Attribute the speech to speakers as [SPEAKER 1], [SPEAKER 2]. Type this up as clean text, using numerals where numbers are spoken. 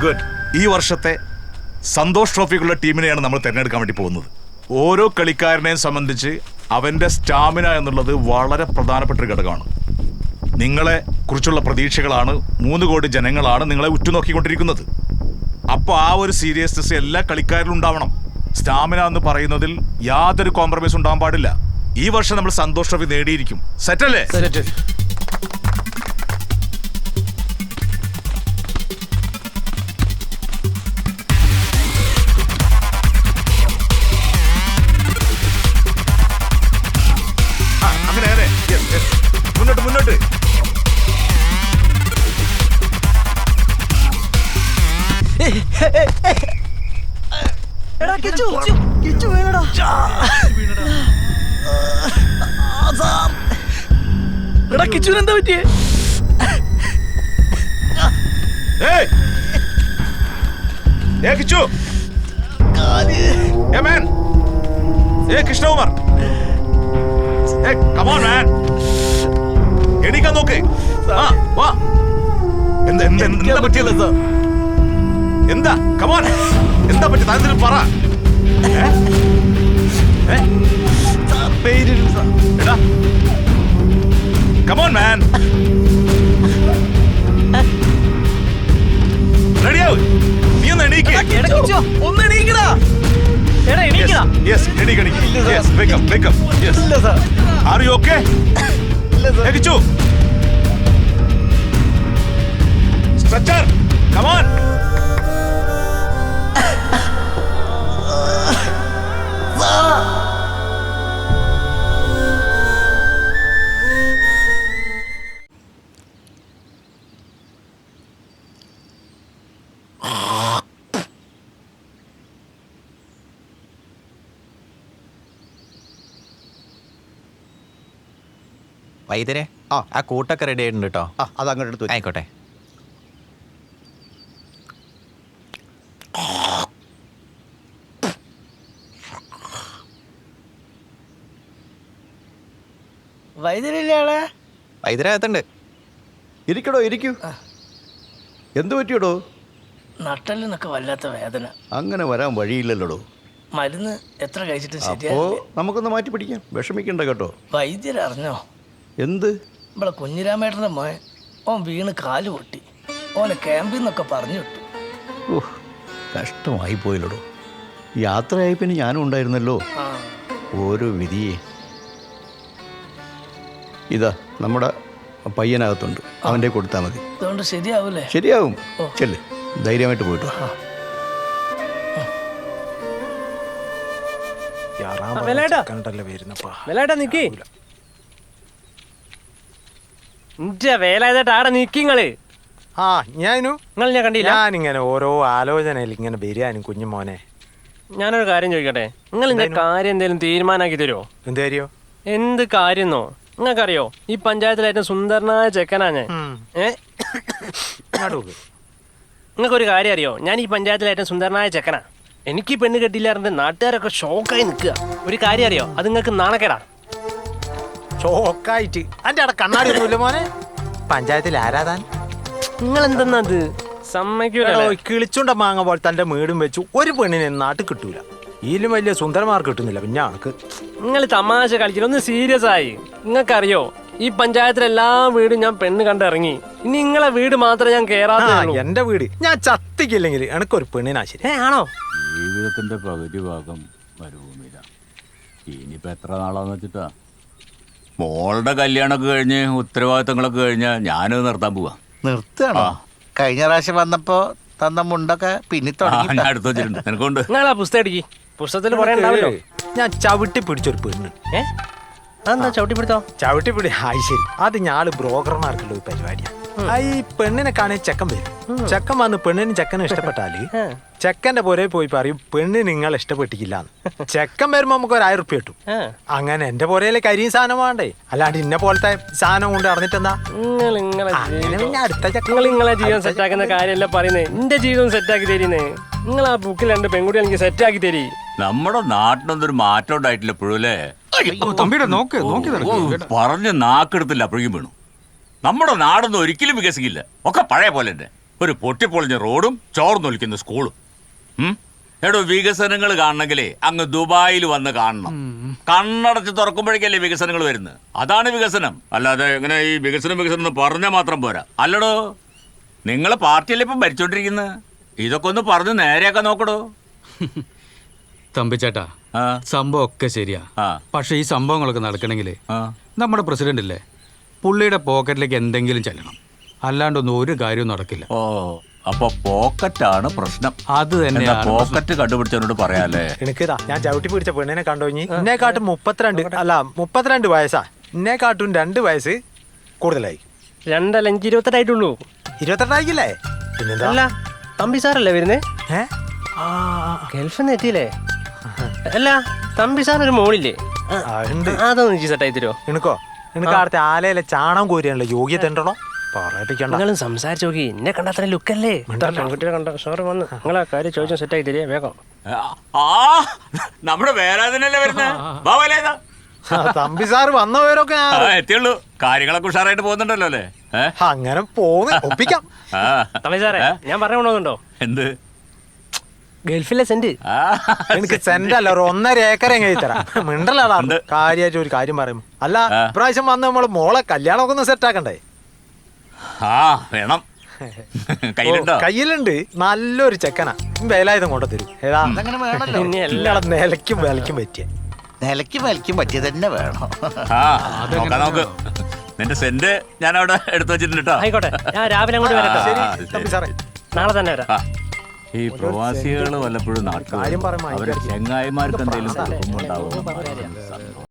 [SPEAKER 1] Good. ഈ വർഷത്തെ സന്തോഷ് ട്രോഫിക്കുള്ള ടീമിനെയാണ് നമ്മൾ തിരഞ്ഞെടുക്കാൻ വേണ്ടി പോകുന്നത്. ഓരോ കളിക്കാരനെയും സംബന്ധിച്ച് അവന്റെ സ്റ്റാമിന എന്നുള്ളത് വളരെ പ്രധാനപ്പെട്ട ഒരു ഘടകമാണ്. നിങ്ങളെ കുറിച്ചുള്ള പ്രതീക്ഷകളാണ് 3 കോടി ജനങ്ങളാണ് നിങ്ങളെ ഉറ്റുനോക്കിക്കൊണ്ടിരിക്കുന്നത്. അപ്പോൾ ആ ഒരു സീരിയസ്നെസ് എല്ലാ കളിക്കാരിലും ഉണ്ടാവണം. സ്റ്റാമിന എന്ന് പറയുന്നതിൽ യാതൊരു കോംപ്രമൈസ് ഉണ്ടാകാൻ പാടില്ല. ഈ വർഷം നമ്മൾ സന്തോഷ് ട്രോഫി നേടിയിരിക്കും. സെറ്റല്ലേ? മുന്നോട്ട്.
[SPEAKER 2] കിച്ചുനെന്താ പറ്റിയേ?
[SPEAKER 1] കിച്ചു, കൃഷ്ണകുമാർ, എണീക്കാൻ നോക്ക്. എന്താ പറ്റിയത്? എന്താ കമോൺ, എന്താ പറ്റി? താങ്കൾ പറ. കമോൺ മാൻ, റെഡിയാവും. നീ ഒന്ന് എണീക്ക്.
[SPEAKER 2] ഒന്ന് എണീക്കടാ.
[SPEAKER 1] Are you okay? Kichu, stretcher, come on.
[SPEAKER 3] വൈദ്യരെ, ആ കൂട്ടൊക്കെ റെഡി ആയിട്ടുണ്ട് കേട്ടോ.
[SPEAKER 4] അത് അങ്ങോട്ട് എടുത്തു.
[SPEAKER 3] ആയിക്കോട്ടെ.
[SPEAKER 2] വൈദ്യരില്ലേ?
[SPEAKER 3] വൈദ്യരകത്തുണ്ട്.
[SPEAKER 4] ഇരിക്കടോ, ഇരിക്കൂ. എന്തു പറ്റിയടോ?
[SPEAKER 2] നട്ടലിനൊക്കെ വല്ലാത്ത വേദന.
[SPEAKER 4] അങ്ങനെ വരാൻ വഴിയില്ലല്ലോടോ.
[SPEAKER 2] മരുന്ന് എത്ര കഴിച്ചിട്ട്
[SPEAKER 4] അപ്പോ
[SPEAKER 2] ശരിയാ.
[SPEAKER 4] നമുക്കൊന്ന് മാറ്റി പിടിക്കാം. വിഷമിക്കണ്ട കേട്ടോ.
[SPEAKER 2] വൈദ്യരറിഞ്ഞോ?
[SPEAKER 4] എന്ത്?
[SPEAKER 2] നമ്മളെ കുഞ്ഞിരാമേട്ടൻ്റെ മോൻ ഓൻ വീണ് കാല് പൊട്ടി. ഓനെ ക്യാമ്പിൽ നിന്നൊക്കെ പറഞ്ഞു വിട്ടു.
[SPEAKER 4] ഓഹ്, കഷ്ടമായി പോയില്ലടോ. യാത്രയായി പിന്നെ ഞാനും ഉണ്ടായിരുന്നല്ലോ. ഓരോ വിധിയെ. ഇതാ നമ്മുടെ പയ്യനകത്തുണ്ട്, അവൻ്റെ കൊടുത്താൽ മതി.
[SPEAKER 2] അതുകൊണ്ട് ശരിയാവൂലേ?
[SPEAKER 4] ശരിയാവും. ചെല്ല്, ധൈര്യമായിട്ട് പോയിട്ടോ.
[SPEAKER 5] വേലായതായിട്ട് നിങ്ങള്.
[SPEAKER 3] ഞാൻ കണ്ടില്ല.
[SPEAKER 5] ഞാനിങ്ങനെ ഓരോ ആലോചനയിൽ ഇങ്ങനെ വരികയാനും കുഞ്ഞുമോനെ.
[SPEAKER 3] ഞാനൊരു കാര്യം ചോദിക്കട്ടെ, നിങ്ങൾ ഇതിന്റെ കാര്യം എന്തെങ്കിലും തീരുമാനാക്കി തരുമോ?
[SPEAKER 5] എന്ത് കാര്യോ?
[SPEAKER 3] എന്ത് കാര്യന്നോ? നിങ്ങൾക്കറിയോ ഈ പഞ്ചായത്തിലെ ഏറ്റവും സുന്ദരനായ ചെക്കനാ ഞാൻ. നിങ്ങൾക്കൊരു കാര്യം അറിയോ? ഞാൻ ഈ പഞ്ചായത്തിലെ ഏറ്റവും സുന്ദരനായ ചെക്കനാ. എനിക്ക് പെണ്ണ് കെട്ടിയില്ലാറിന്റെ നാട്ടുകാരൊക്കെ ഷോക്കായി നിൽക്കുക. ഒരു കാര്യം അറിയോ? അത് നിങ്ങൾക്ക് നാണക്കേടാ.
[SPEAKER 5] ഷോക്കായിട്ട് അതിന്റെ അവിടെ കണ്ണാടി ഒന്നുമില്ല മോനെ. പഞ്ചായത്തിൽ ആരാധാൻ?
[SPEAKER 3] നിങ്ങൾ എന്തെന്നത് സമ്മതിക്കൂലോ?
[SPEAKER 5] കിളിച്ചുണ്ട മാങ്ങ പോലെ തന്റെ വീടും വെച്ചു ഒരു പെണ്ണിനെ നാട്ടിൽ കിട്ടൂല. ഇതിലും വലിയ സുന്ദരമാർ കിട്ടുന്നില്ല. പിന്നെ ആൾക്ക്
[SPEAKER 3] നിങ്ങൾ തമാശ കളിക്കില്ല, ഒന്ന് സീരിയസ് ആയി. നിങ്ങൾക്കറിയോ ഈ പഞ്ചായത്തിലെ എല്ലാ വീടും ഞാൻ പെണ്ണ് കണ്ടിറങ്ങി. ഇനി നിങ്ങളെ വീട് മാത്രമേ ഞാൻ കേറാത്ത.
[SPEAKER 5] എന്റെ വീട് ഞാൻ ചത്തിക്കില്ലെങ്കിൽ എനിക്കൊരു പെണ്ണിനാ ശരി.
[SPEAKER 3] ആണോ?
[SPEAKER 6] ജീവിതത്തിന്റെ പകുതി ഭാഗം മരുഭൂമിയില. ഇനിയിപ്പോ എത്ര നാളാന്ന് വെച്ചിട്ടാ? മോളുടെ കല്യാണമൊക്കെ കഴിഞ്ഞ് ഉത്തരവാദിത്തങ്ങളൊക്കെ കഴിഞ്ഞാൽ ഞാനത് നിർത്താൻ പോവാ.
[SPEAKER 7] നിർത്താണോ? കഴിഞ്ഞ പ്രാവശ്യം വന്നപ്പോ തന്ന മുണ്ടൊക്കെ പിന്നെ
[SPEAKER 6] ഞാൻ എടുത്തു വെച്ചിട്ടുണ്ട്. നിനക്കൊണ്ട്
[SPEAKER 3] നിങ്ങളാ പുസ്തകം അടിക്കി. പുസ്തകത്തിൽ പറയണ്ടാവല്ലോ.
[SPEAKER 5] ഞാൻ ചവിട്ടി പിടിച്ചൊരു പെണ്ണ്.
[SPEAKER 3] അതെന്താ ചവിട്ടിപ്പിടുത്തോ?
[SPEAKER 5] ചവിട്ടിപ്പിടി ആയി ശരി. അത് ഞാള് ബ്രോക്കർമാർക്കുള്ള ഒരു പരിപാടിയാണ്. ഈ പെണ്ണിനെ കാണാൻ ചെക്കൻ വരും. ചെക്കൻ വന്ന് പെണ്ണിന് ചെക്കനെ ഇഷ്ടപ്പെട്ടാല് ചെക്കന്റെ പുറേ പോയി പറയും പെണ്ണ് നിങ്ങൾ ഇഷ്ടപ്പെട്ടിക്കില്ലാന്ന്. ചെക്കൻ വരുമ്പോ നമുക്ക് 1000 റുപ്യ കിട്ടും. അങ്ങനെ എന്റെ പുറയിലെ കരിയും സാധനം വേണ്ടേ? അല്ലാണ്ട് ഇന്ന പോലത്തെ സാധനം കൊണ്ട് അറിഞ്ഞിട്ടെന്താ?
[SPEAKER 3] നിങ്ങളെ ജീവിതം സെറ്റാക്കുന്ന കാര്യമല്ല പറയുന്നേ. എന്റെ ജീവിതം സെറ്റാക്കി തരുന്നേ. നിങ്ങൾ ആ ബുക്കിൽ 2 പെൺകുട്ടി എനിക്ക് സെറ്റാക്കി തരി.
[SPEAKER 6] നമ്മുടെ നാട്ടിനൊന്നൊരു മാറ്റം ഉണ്ടായിട്ടില്ല എപ്പോഴല്ലേ? പറഞ്ഞ് നാക്കെടുത്തില്ല അപ്പോഴേക്കും വീണു. നമ്മുടെ നാടൊന്നും ഒരിക്കലും വികസിക്കില്ല. ഒക്കെ പഴയ പോലെ തന്നെ. ഒരു പൊട്ടിപ്പൊളിഞ്ഞ റോഡും ചോർന്നൊലിക്കുന്ന സ്കൂളും. എടോ, വികസനങ്ങൾ കാണണമെങ്കിലേ അങ്ങ് ദുബായിൽ വന്ന് കാണണം. കണ്ണടച്ച് തുറക്കുമ്പോഴേക്കല്ലേ വികസനങ്ങൾ വരുന്നത്. അതാണ് വികസനം. അല്ലാതെ ഇങ്ങനെ ഈ വികസനം എന്ന് പറഞ്ഞാൽ മാത്രം പോരാ. അല്ലടോ, നിങ്ങളെ പാർട്ടിയല്ലേ ഇപ്പം ഭരിച്ചോണ്ടിരിക്കുന്നത്. ഇതൊക്കെ ഒന്ന് പറഞ്ഞ് നേരെയാക്കാൻ നോക്കടോ.
[SPEAKER 8] തമ്പിച്ചേട്ടാ,
[SPEAKER 6] ആ
[SPEAKER 8] സംഭവം ഒക്കെ ശരിയാ.
[SPEAKER 6] ആ
[SPEAKER 8] പക്ഷെ ഈ സംഭവങ്ങളൊക്കെ നടക്കണമെങ്കിൽ
[SPEAKER 6] ആ
[SPEAKER 8] നമ്മുടെ പ്രസിഡന്റ് ഇല്ലേ, പുള്ളിയുടെ പോക്കറ്റിലേക്ക് എന്തെങ്കിലും ചെല്ലണം. അല്ലാണ്ടൊന്നും ഒരു കാര്യവും നടക്കില്ല.
[SPEAKER 6] ഓ, അപ്പൊ പോക്കറ്റാണ് പ്രശ്നം.
[SPEAKER 8] അത്
[SPEAKER 6] എന്നാ
[SPEAKER 8] തന്നെയാണ്
[SPEAKER 6] പോക്കറ്റ് കണ്ടുപിടിച്ചവനോട് പറയാല്ലേ.
[SPEAKER 5] എനിക്കിതാ ഞാൻ ചവിട്ടി പിടിച്ച പെണ്ണിനെ കണ്ടോഞ്ഞി എന്നെക്കാട്ടും 32 വയസ്സാ. എന്നെക്കാട്ടും 2 വയസ്സ് കൂടുതലായി.
[SPEAKER 3] 2 അല്ല 5 28
[SPEAKER 5] 22 പിന്നെന്താ?
[SPEAKER 3] അല്ല തമ്പി സാറല്ലേ വരുന്നേ?
[SPEAKER 5] ഏ?
[SPEAKER 3] ഗൾഫിൽ നിന്ന് എത്തിയില്ലേ? അല്ല തമ്പി സാറിനൊരു മോളില്ലേ?
[SPEAKER 5] ആ, ഉണ്ട്.
[SPEAKER 3] അതൊന്ന് എനിക്ക് സെറ്റായി തരുമോ?
[SPEAKER 5] എനിക്കോ എനിക്ക് അടുത്ത ആലയിലെ ചാണം കോരിയാണല്ലോ യോഗ്യത ഉണ്ടോ പറയിപ്പിക്കണ്ട.
[SPEAKER 3] നിങ്ങളും സംസാരിച്ചു നോക്കി. എന്നെ കണ്ടാ തന്നെ ലുക്കല്ലേ? പെൺകുട്ടിയെ കണ്ട സോറി വന്ന് നിങ്ങളെ കാര്യം ചോദിച്ചാൽ സെറ്റായി തരിക വേഗം.
[SPEAKER 6] ആ, നമ്മുടെ വേലാതിനല്ലേ വരുന്നത്.
[SPEAKER 5] തമ്പി സാറ് വന്നവരൊക്കെ
[SPEAKER 6] എത്തിയുള്ളൂ. കാര്യങ്ങളൊക്കെ ഉഷാറായിട്ട് പോകുന്നുണ്ടല്ലോ അല്ലേ?
[SPEAKER 5] അങ്ങനെ പോന്ന് ഒപ്പിക്കാം.
[SPEAKER 6] ആ,
[SPEAKER 3] തമ്പി സാറേ, ഞാൻ പറഞ്ഞു കൊണ്ടുണ്ടോ?
[SPEAKER 6] എന്ത്?
[SPEAKER 3] ഗൾഫിലെ സെന്റ്
[SPEAKER 6] ആ,
[SPEAKER 5] എനിക്ക് സെന്റല്ല ഒരു 1.5 ഏക്കർ എങ്ങനെ തരാം. മിണ്ടലാണ് കാര്യമായിട്ട് ഒരു കാര്യം പറയും. അല്ല, ഇപ്രാവശ്യം വന്ന് നമ്മള് മോളെ കല്യാണമൊക്കെ ഒന്ന് സെറ്റ് ആക്കണ്ടേ?
[SPEAKER 6] ആ, വേണം. കയ്യിലുണ്ടോ?
[SPEAKER 5] കയ്യിലുണ്ട്. നല്ലൊരു ചെക്കനാ. വേലായുധം കൊണ്ടു തരും. ഏതാ
[SPEAKER 7] അതങ്ങനെ വേണല്ലോ.
[SPEAKER 3] പിന്നെ
[SPEAKER 5] എല്ലാം നിലയ്ക്കും വിലയ്ക്കും പറ്റിയ.
[SPEAKER 7] നിലയ്ക്ക് വലിക്കും പറ്റിയത് തന്നെ വേണം.
[SPEAKER 6] ആ, നോക്കാം നോക്ക്. നിന്റെ സെന്റ് ഞാൻ അവിടെ എടുത്തു വെച്ചിട്ടുണ്ട് കേട്ടോ.
[SPEAKER 3] ആയിക്കോട്ടെ, ഞാൻ രാവിലെ അങ്ങോട്ട് വരട്ടെ.
[SPEAKER 5] ശരി
[SPEAKER 6] ആ, ശരി.
[SPEAKER 5] തമ്പി സാറേ.
[SPEAKER 3] നാളെ തന്നെ വരാം.
[SPEAKER 6] ആ, ഈ പ്രവാസികൾ വല്ലപ്പോഴും നാട്ടിൽ
[SPEAKER 5] കാര്യം പറയുമ്പോ
[SPEAKER 6] അവരെ
[SPEAKER 5] അതിന്റെ
[SPEAKER 6] ചെങ്ങായിമാർക്ക് എന്തെങ്കിലും കുഴപ്പമുണ്ടാവും.